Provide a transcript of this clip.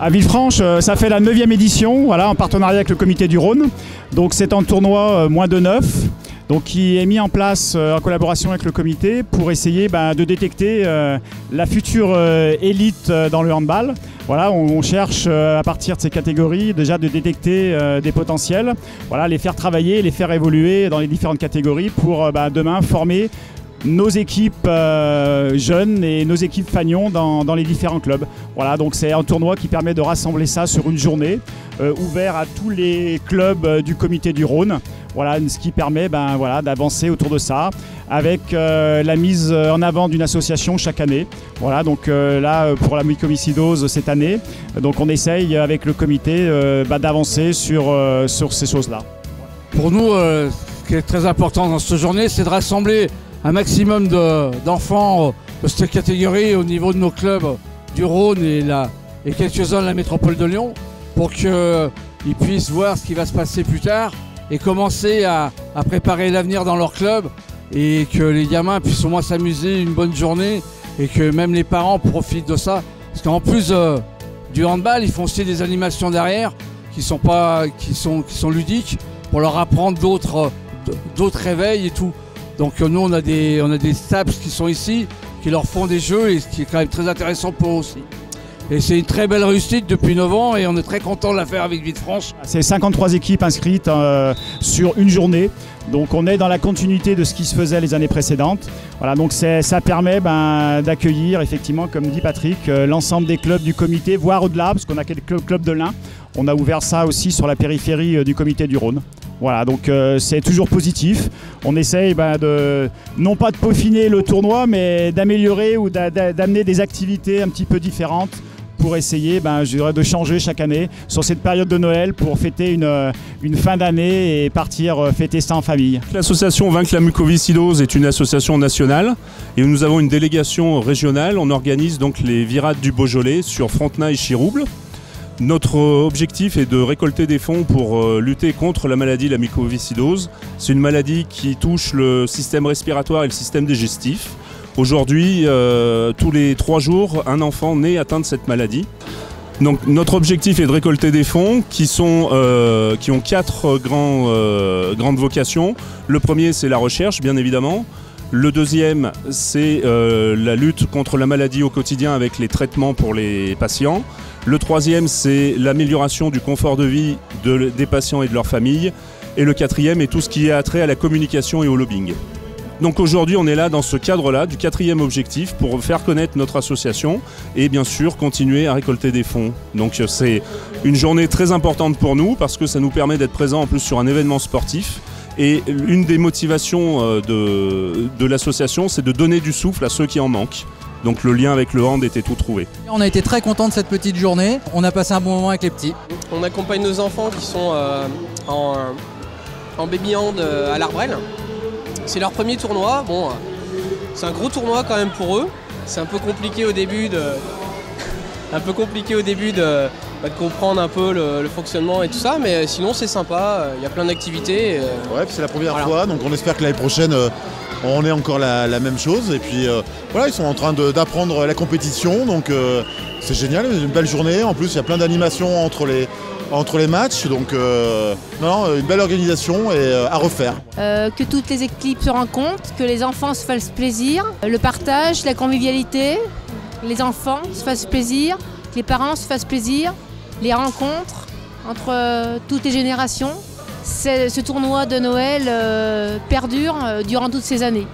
À Villefranche, ça fait la 9e édition, voilà, en partenariat avec le comité du Rhône. Donc c'est un tournoi moins de 9, donc qui est mis en place en collaboration avec le comité pour essayer de détecter la future élite dans le handball. Voilà, on cherche à partir de ces catégories déjà de détecter des potentiels, voilà, les faire travailler, les faire évoluer dans les différentes catégories pour demain former nos équipes jeunes et nos équipes fanions dans les différents clubs. Voilà, donc c'est un tournoi qui permet de rassembler ça sur une journée, ouvert à tous les clubs du comité du Rhône. Voilà, ce qui permet d'avancer autour de ça avec la mise en avant d'une association chaque année. Voilà, donc là pour la mucoviscidose cette année, donc on essaye avec le comité d'avancer sur ces choses-là. Pour nous, ce qui est très important dans cette journée, c'est de rassembler un maximum d'enfants de cette catégorie au niveau de nos clubs du Rhône et quelques-uns de la métropole de Lyon pour qu'ils puissent voir ce qui va se passer plus tard et commencer à préparer l'avenir dans leur club et que les gamins puissent au moins s'amuser une bonne journée et que même les parents profitent de ça. Parce qu'en plus du handball, ils font aussi des animations derrière qui sont ludiques pour leur apprendre d'autres réveils et tout. Donc nous on a des staffs qui sont ici, qui leur font des jeux et ce qui est quand même très intéressant pour eux aussi. Et c'est une très belle réussite depuis 9 ans et on est très content de la faire avec Villefranche. C'est 53 équipes inscrites sur une journée. Donc on est dans la continuité de ce qui se faisait les années précédentes. Voilà, donc ça permet d'accueillir effectivement, comme dit Patrick, l'ensemble des clubs du comité, voire au-delà, parce qu'on a quelques clubs de l'Ain. On a ouvert ça aussi sur la périphérie du comité du Rhône. Voilà, donc c'est toujours positif. On essaye non pas de peaufiner le tournoi, mais d'améliorer ou d'amener des activités un petit peu différentes pour essayer de changer chaque année sur cette période de Noël pour fêter une fin d'année et partir fêter ça en famille. L'association Vaincre la mucoviscidose est une association nationale et nous avons une délégation régionale. On organise donc les virades du Beaujolais sur Frontenac et Chirouble. Notre objectif est de récolter des fonds pour lutter contre la maladie de la mucoviscidose. C'est une maladie qui touche le système respiratoire et le système digestif. Aujourd'hui, tous les 3 jours, un enfant naît atteint de cette maladie. Donc notre objectif est de récolter des fonds qui ont 4 grandes vocations. Le premier, c'est la recherche, bien évidemment. Le deuxième, c'est la lutte contre la maladie au quotidien avec les traitements pour les patients. Le troisième, c'est l'amélioration du confort de vie des patients et de leurs familles. Et le quatrième est tout ce qui est attrait à la communication et au lobbying. Donc aujourd'hui, on est là dans ce cadre-là du 4e objectif pour faire connaître notre association et bien sûr continuer à récolter des fonds. Donc c'est une journée très importante pour nous parce que ça nous permet d'être présents en plus sur un événement sportif. Et une des motivations de l'association, c'est de donner du souffle à ceux qui en manquent. Donc le lien avec le hand était tout trouvé. On a été très contents de cette petite journée, on a passé un bon moment avec les petits. On accompagne nos enfants qui sont en baby hand à l'Arbrel. C'est leur premier tournoi, bon, c'est un gros tournoi quand même pour eux. C'est un peu compliqué au début de comprendre un peu le fonctionnement et tout ça, mais sinon c'est sympa, il y a plein d'activités. Ouais, c'est la première fois, donc on espère que l'année prochaine on ait encore la même chose. Et puis voilà, ils sont en train d'apprendre la compétition, donc c'est génial, une belle journée. En plus, il y a plein d'animations entre les matchs, donc une belle organisation et à refaire. Que toutes les équipes se rencontrent, que les enfants se fassent plaisir, le partage, la convivialité, les enfants se fassent plaisir, que les parents se fassent plaisir, les rencontres entre toutes les générations. Ce tournoi de Noël perdure durant toutes ces années.